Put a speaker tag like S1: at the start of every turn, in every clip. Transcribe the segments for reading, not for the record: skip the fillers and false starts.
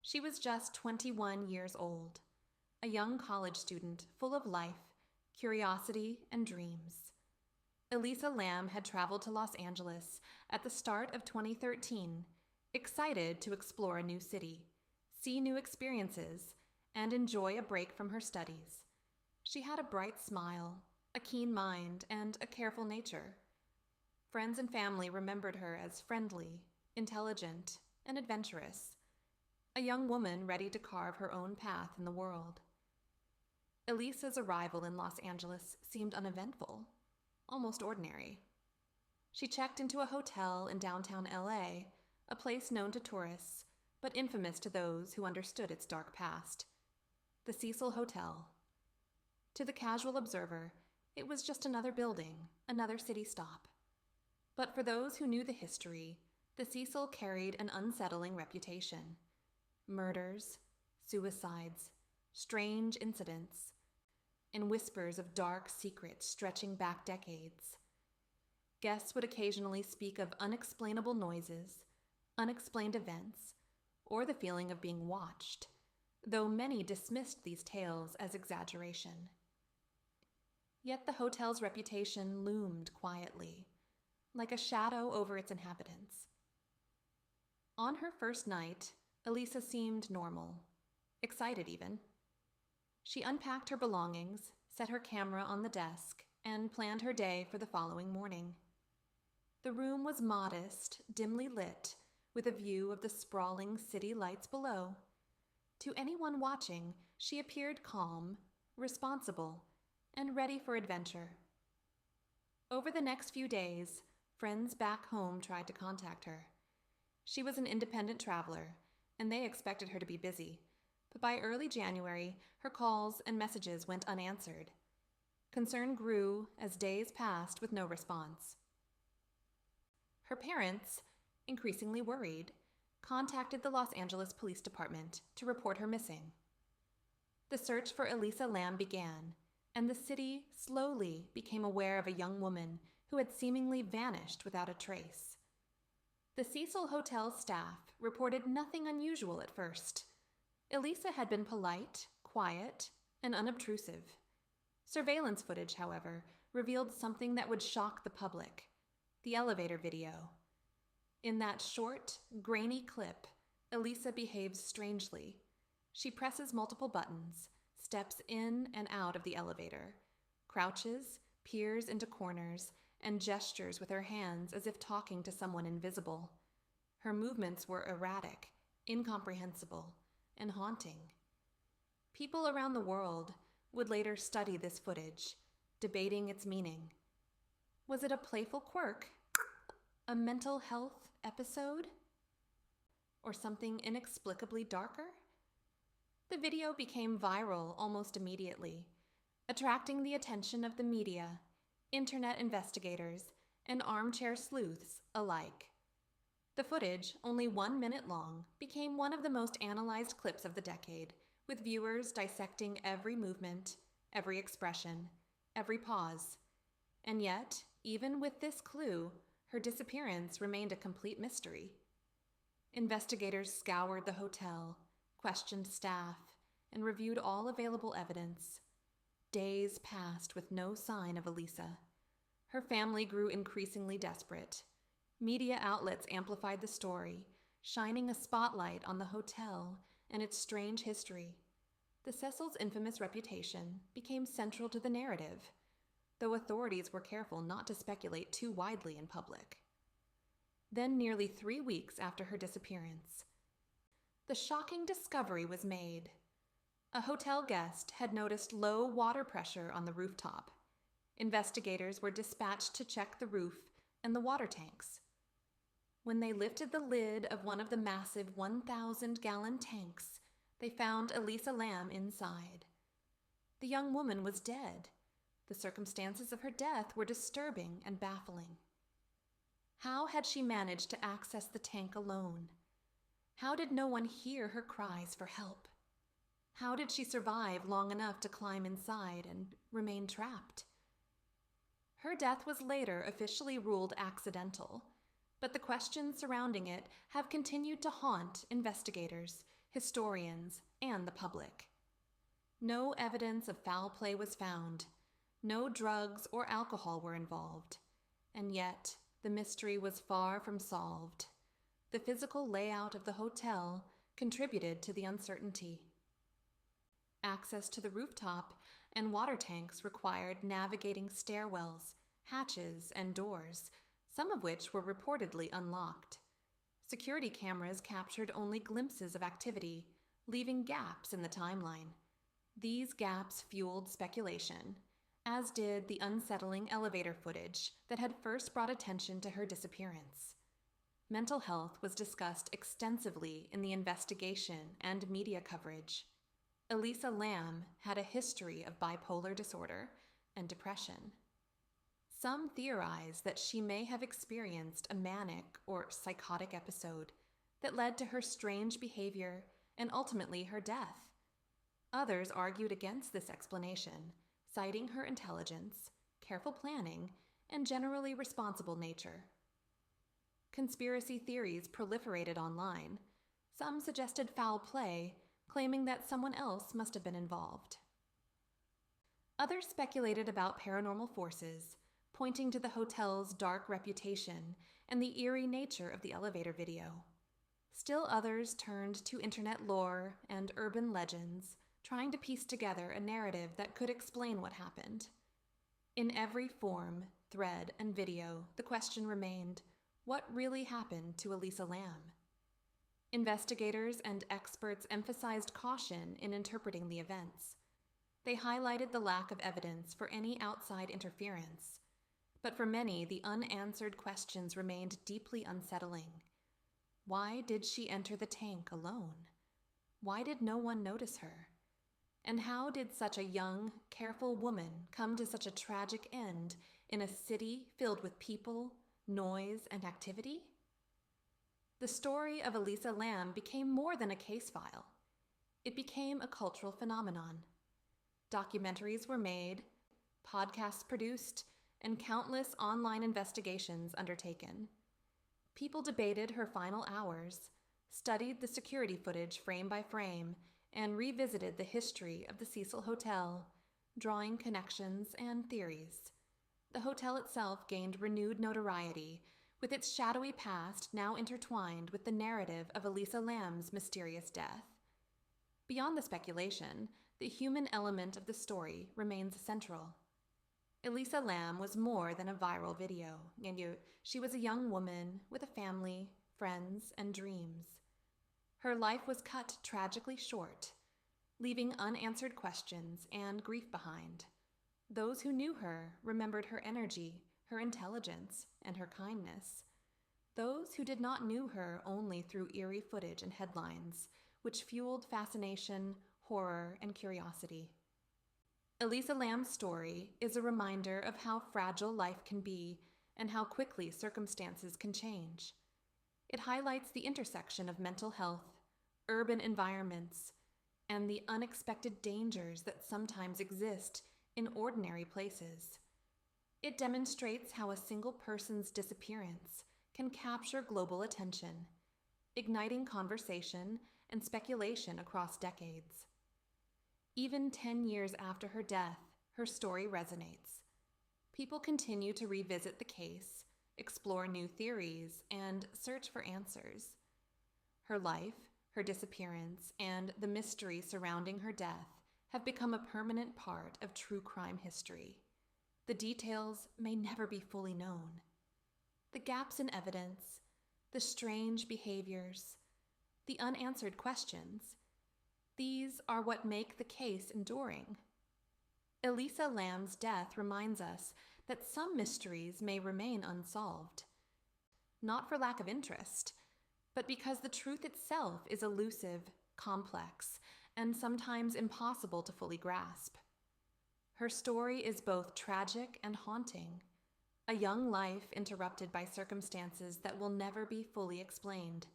S1: She was just 21 years old, a young college student full of life, curiosity, and dreams. Elisa Lam had traveled to Los Angeles at the start of 2013, excited to explore a new city, see new experiences, and enjoy a break from her studies. She had a bright smile, a keen mind, and a careful nature. Friends and family remembered her as friendly, intelligent, and adventurous, a young woman ready to carve her own path in the world. Elisa's arrival in Los Angeles seemed uneventful, almost ordinary. She checked into a hotel in downtown LA, a place known to tourists, but infamous to those who understood its dark past. The Cecil Hotel. To the casual observer, it was just another building, another city stop. But for those who knew the history, the Cecil carried an unsettling reputation. Murders, suicides, strange incidents, and whispers of dark secrets stretching back decades. Guests would occasionally speak of unexplainable noises, unexplained events, or the feeling of being watched, though many dismissed these tales as exaggeration. Yet the hotel's reputation loomed quietly, like a shadow over its inhabitants. On her first night, Elisa seemed normal, excited even. She unpacked her belongings, set her camera on the desk, and planned her day for the following morning. The room was modest, dimly lit, with a view of the sprawling city lights below. To anyone watching, she appeared calm, responsible, and ready for adventure. Over the next few days, friends back home tried to contact her. She was an independent traveler, and they expected her to be busy, but by early January, her calls and messages went unanswered. Concern grew as days passed with no response. Her parents, increasingly worried, contacted the Los Angeles Police Department to report her missing. The search for Elisa Lam began, and the city slowly became aware of a young woman who had seemingly vanished without a trace. The Cecil Hotel staff reported nothing unusual at first. Elisa had been polite, quiet, and unobtrusive. Surveillance footage, however, revealed something that would shock the public: the elevator video. In that short, grainy clip, Elisa behaves strangely. She presses multiple buttons, steps in and out of the elevator, crouches, peers into corners, and gestures with her hands as if talking to someone invisible. Her movements were erratic, incomprehensible, and haunting. People around the world would later study this footage, debating its meaning. Was it a playful quirk? A mental health episode? Or something inexplicably darker? The video became viral almost immediately, attracting the attention of the media, internet investigators, and armchair sleuths alike. The footage, only 1 minute long, became one of the most analyzed clips of the decade, with viewers dissecting every movement, every expression, every pause. And yet, even with this clue, her disappearance remained a complete mystery. Investigators scoured the hotel, questioned staff, and reviewed all available evidence. Days passed with no sign of Elisa. Her family grew increasingly desperate. Media outlets amplified the story, shining a spotlight on the hotel and its strange history. The Cecil's infamous reputation became central to the narrative, though authorities were careful not to speculate too widely in public. Then, nearly 3 weeks after her disappearance, the shocking discovery was made. A hotel guest had noticed low water pressure on the rooftop. Investigators were dispatched to check the roof and the water tanks. When they lifted the lid of one of the massive 1,000-gallon tanks, they found Elisa Lam inside. The young woman was dead. The circumstances of her death were disturbing and baffling. How had she managed to access the tank alone? How did no one hear her cries for help? How did she survive long enough to climb inside and remain trapped? Her death was later officially ruled accidental, but the questions surrounding it have continued to haunt investigators, historians, and the public. No evidence of foul play was found. No drugs or alcohol were involved. And yet, the mystery was far from solved. The physical layout of the hotel contributed to the uncertainty. Access to the rooftop and water tanks required navigating stairwells, hatches, and doors, some of which were reportedly unlocked. Security cameras captured only glimpses of activity, leaving gaps in the timeline. These gaps fueled speculation, as did the unsettling elevator footage that had first brought attention to her disappearance. Mental health was discussed extensively in the investigation and media coverage. Elisa Lam had a history of bipolar disorder and depression. Some theorize that she may have experienced a manic or psychotic episode that led to her strange behavior and ultimately her death. Others argued against this explanation, citing her intelligence, careful planning, and generally responsible nature. Conspiracy theories proliferated online. Some suggested foul play, claiming that someone else must have been involved. Others speculated about paranormal forces, pointing to the hotel's dark reputation and the eerie nature of the elevator video. Still others turned to internet lore and urban legends, trying to piece together a narrative that could explain what happened. In every form, thread, and video, the question remained, what really happened to Elisa Lam? Investigators and experts emphasized caution in interpreting the events. They highlighted the lack of evidence for any outside interference. But for many, the unanswered questions remained deeply unsettling. Why did she enter the tank alone? Why did no one notice her? And how did such a young, careful woman come to such a tragic end in a city filled with people, noise, and activity? The story of Elisa Lam became more than a case file. It became a cultural phenomenon. Documentaries were made, podcasts produced, and countless online investigations undertaken. People debated her final hours, studied the security footage frame by frame, and revisited the history of the Cecil Hotel, drawing connections and theories. The hotel itself gained renewed notoriety, with its shadowy past now intertwined with the narrative of Elisa Lam's mysterious death. Beyond the speculation, the human element of the story remains central. Elisa Lam was more than a viral video, and she was a young woman with a family, friends, and dreams. Her life was cut tragically short, leaving unanswered questions and grief behind. Those who knew her remembered her energy, her intelligence, and her kindness. Those who did not knew her only through eerie footage and headlines, which fueled fascination, horror, and curiosity. Elisa Lam's story is a reminder of how fragile life can be and how quickly circumstances can change. It highlights the intersection of mental health, urban environments, and the unexpected dangers that sometimes exist in ordinary places. It demonstrates how a single person's disappearance can capture global attention, igniting conversation and speculation across decades. Even 10 years after her death, her story resonates. People continue to revisit the case, explore new theories, and search for answers. Her life, her disappearance, and the mystery surrounding her death have become a permanent part of true crime history. The details may never be fully known. The gaps in evidence, the strange behaviors, the unanswered questions, these are what make the case enduring. Elisa Lam's death reminds us that some mysteries may remain unsolved, not for lack of interest, but because the truth itself is elusive, complex, and sometimes impossible to fully grasp. Her story is both tragic and haunting, a young life interrupted by circumstances that will never be fully explained.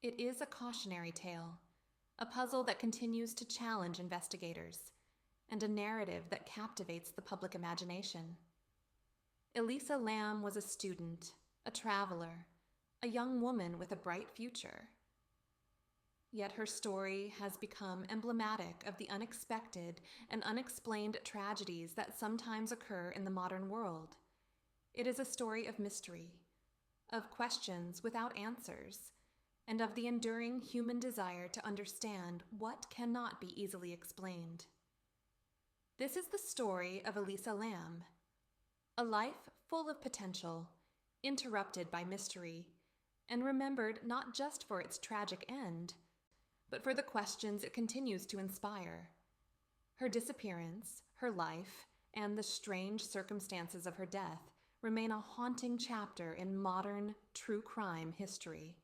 S1: It is a cautionary tale, a puzzle that continues to challenge investigators, and a narrative that captivates the public imagination. Elisa Lam was a student, a traveler, a young woman with a bright future. Yet her story has become emblematic of the unexpected and unexplained tragedies that sometimes occur in the modern world. It is a story of mystery, of questions without answers, and of the enduring human desire to understand what cannot be easily explained. This is the story of Elisa Lam, a life full of potential, interrupted by mystery, and remembered not just for its tragic end, but for the questions it continues to inspire. Her disappearance, her life, and the strange circumstances of her death remain a haunting chapter in modern, true crime history.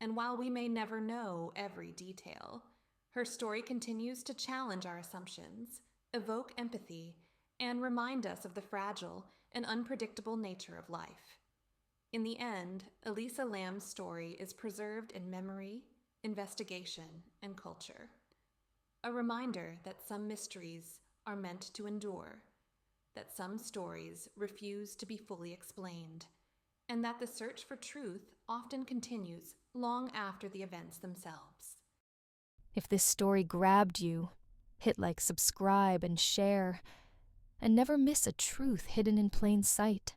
S1: And while we may never know every detail, her story continues to challenge our assumptions, evoke empathy, and remind us of the fragile and unpredictable nature of life. In the end, Elisa Lam's story is preserved in memory, investigation, and culture. A reminder that some mysteries are meant to endure, that some stories refuse to be fully explained, and that the search for truth often continues long after the events themselves.
S2: If this story grabbed you, hit like, subscribe, and share, and never miss a truth hidden in plain sight.